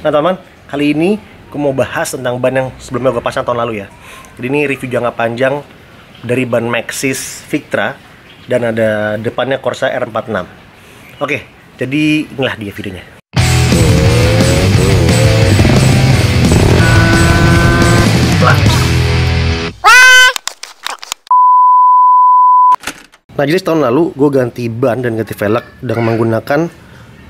Nah teman-teman, kali ini gue mau bahas tentang ban yang sebelumnya gue pasang tahun lalu ya. Jadi ini review jangka panjang dari ban Maxxis Victra dan ada depannya Corsa R46. Oke, jadi inilah dia videonya. Nah jadi tahun lalu gue ganti ban dan ganti velg dengan menggunakan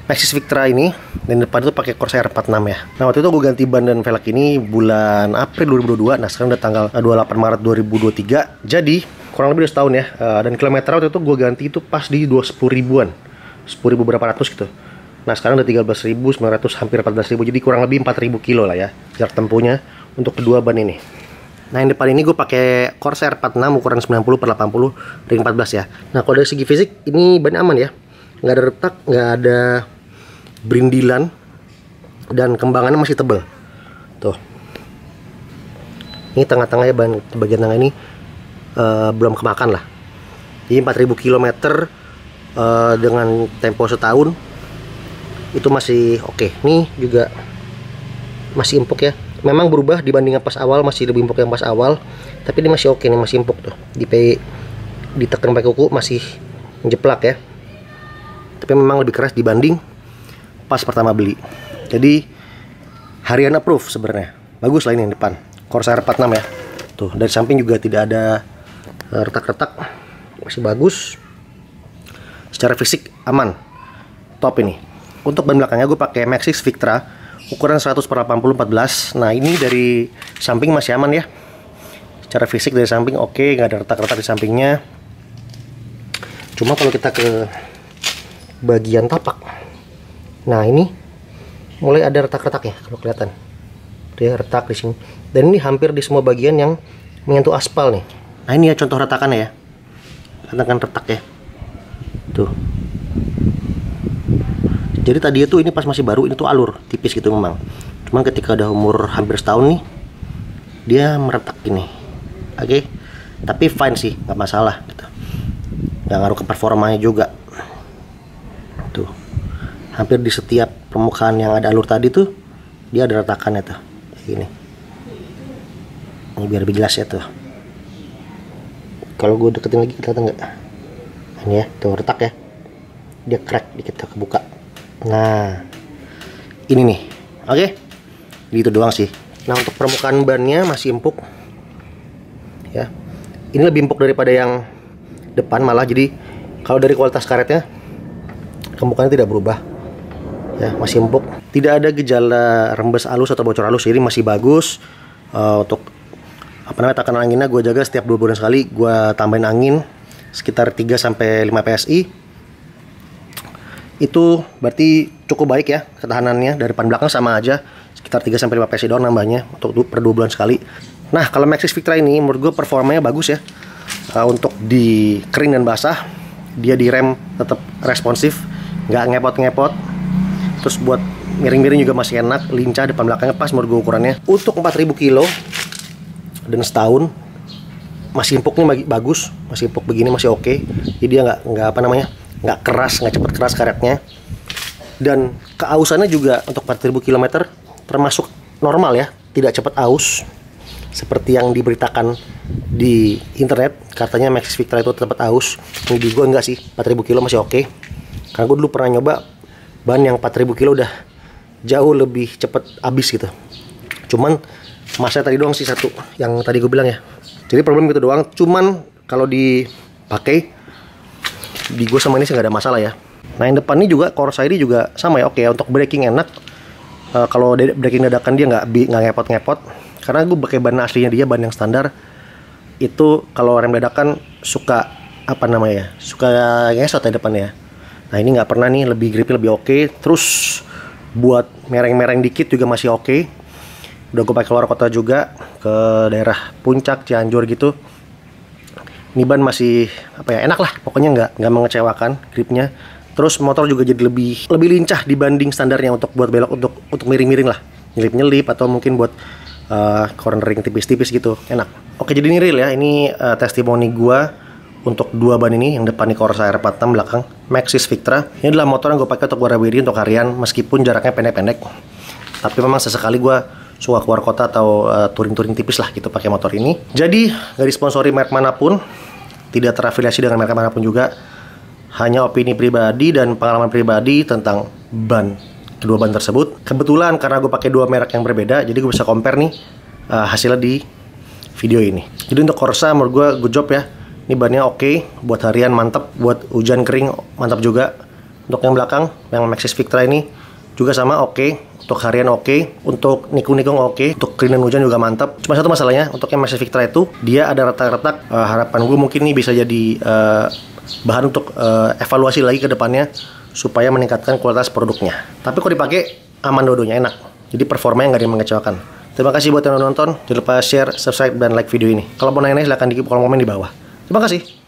Maxxis Victra ini, dan depan itu pakai Corsa R46 ya. Nah waktu itu gue ganti ban dan velg ini bulan April 2022. Nah sekarang udah tanggal 28 Maret 2023. Jadi kurang lebih udah setahun ya. Dan kilometer waktu itu gue ganti itu pas di 10 ribuan, 10.000 berapa ratus gitu. Nah sekarang udah 13.900, hampir 14.000. Jadi kurang lebih 4.000 kilo lah ya jarak tempuhnya untuk kedua ban ini. Nah yang depan ini gue pakai Corsa R46 ukuran 90/80 ring 14 ya. Nah kalau dari segi fisik ini ban aman ya, nggak ada retak, nggak ada berindilan, dan kembangannya masih tebal. Tuh, ini tengah-tengahnya ban bagian tengah ini belum kemakan lah. Jadi 4.000 km dengan tempo setahun itu masih oke. Nih juga masih empuk ya. Memang berubah dibandingkan pas awal, masih lebih empuk yang pas awal, tapi ini masih oke nih, masih empuk tuh. Ditekan pakai kuku masih menjeplak ya. Tapi memang lebih keras dibanding pas pertama beli. Jadi harian approve sebenarnya. Bagus lah ini yang depan. Corsa R46 ya. Tuh, dari samping juga tidak ada retak-retak. Masih bagus. Secara fisik aman. Top ini. Untuk ban belakangnya gue pakai Maxxis Victra ukuran 100/80/14. Nah ini dari samping masih aman ya. Secara fisik dari samping oke, nggak ada retak-retak di sampingnya. Cuma kalau kita ke bagian tapak, nah ini mulai ada retak-retak ya, kalau kelihatan dia retak di sini. Dan ini hampir di semua bagian yang menyentuh aspal nih. Nah ini ya contoh retakannya ya, katakan retak ya. Tuh. Jadi tadi itu ini pas masih baru ini tuh alur tipis gitu memang. Cuman ketika udah umur hampir setahun nih, dia meretak ini. Oke, tapi fine sih, nggak masalah gitu. Nggak ngaruh ke performanya juga. Tuh, hampir di setiap permukaan yang ada alur tadi tuh dia ada retakannya tuh, kayak gini. Ini biar lebih jelas ya tuh. Kalau gue deketin lagi kelihatan nggak? Ini ya, tuh retak ya. Dia crack dikit kebuka. Nah, ini nih, oke, gitu doang sih. Nah untuk permukaan bannya masih empuk, ya. Ini lebih empuk daripada yang depan malah. Jadi kalau dari kualitas karetnya, permukaannya tidak berubah, ya masih empuk. Tidak ada gejala rembes halus atau bocor halus, jadi masih bagus. Untuk apa namanya tekanan anginnya gue jaga setiap 2 bulan sekali. Gue tambahin angin sekitar 3-5 PSI. Itu berarti cukup baik ya ketahanannya. Dari depan belakang sama aja, sekitar 3-5 PSI doang nambahnya untuk per 2 bulan sekali. Nah kalau Maxxis Victra ini menurut gue performanya bagus ya. Untuk di kering dan basah dia di rem tetap responsif, nggak ngepot-ngepot. Terus buat miring-miring juga masih enak, lincah. Depan belakangnya pas menurut gue ukurannya. Untuk 4.000 kilo dan setahun masih empuknya bagus, masih empuk begini masih oke. Jadi dia nggak apa namanya, nggak keras, nggak cepet keras karetnya. Dan keausannya juga untuk 4.000 km termasuk normal ya, tidak cepat aus seperti yang diberitakan di internet. Katanya Maxxis Victra itu cepat aus. Ini di gue enggak sih, 4.000 kilo masih oke. Karena gue dulu pernah nyoba ban yang 4.000 kilo udah jauh lebih cepet habis gitu. Cuman masa tadi doang sih satu yang tadi gue bilang ya. Jadi problem gitu doang. Cuman kalau dipakai di gue sama ini sih nggak ada masalah ya. Nah yang depan ini juga Corsa ini juga sama ya, oke ya. Untuk braking enak. Kalau braking dadakan dia nggak ngepot-ngepot. Karena gue pakai ban aslinya dia, ban yang standar. Itu kalau rem dadakan suka apa namanya, suka ngesot ya depannya. Nah ini nggak pernah nih, lebih gripnya lebih oke. Terus buat mereng-mereng dikit juga masih oke. Udah gue pakai keluar kota juga ke daerah Puncak, Cianjur gitu. Ini ban masih apa ya, enak lah pokoknya, nggak mengecewakan gripnya. Terus motor juga jadi lebih lincah dibanding standarnya untuk buat belok, untuk miring-miring lah, nyelip-nyelip atau mungkin buat cornering tipis-tipis gitu, enak. Oke, jadi ini real ya, ini testimoni gua untuk dua ban ini, yang depan nih Corsa R46, belakang Maxxis Victra. Ini adalah motor yang gue pakai untuk gue review untuk harian, meskipun jaraknya pendek-pendek. Tapi memang sesekali gue suka keluar kota atau touring-touring tipis lah gitu pakai motor ini. Jadi nggak disponsori merek manapun, tidak terafiliasi dengan merek manapun juga. Hanya opini pribadi dan pengalaman pribadi tentang ban, kedua ban tersebut. Kebetulan karena gue pakai dua merek yang berbeda, jadi gue bisa compare nih hasilnya di video ini. Jadi untuk Corsa menurut gue good job ya. Ini bannya oke, buat harian mantap, buat hujan kering mantap juga. Untuk yang belakang, yang Maxxis Victra ini juga sama oke. Untuk harian oke, untuk nikung-nikung oke, untuk kering dan hujan juga mantap. Cuma satu masalahnya, untuk yang Maxxis Victra itu dia ada retak-retak. Harapan gue mungkin ini bisa jadi bahan untuk evaluasi lagi ke depannya supaya meningkatkan kualitas produknya. Tapi kalau dipakai aman dua-duanya, enak. Jadi performanya nggak ada yang mengecewakan. Terima kasih buat yang udah nonton. Jangan lupa share, subscribe, dan like video ini. Kalau mau nanya-nanya silahkan di kolom komen di bawah. Terima kasih.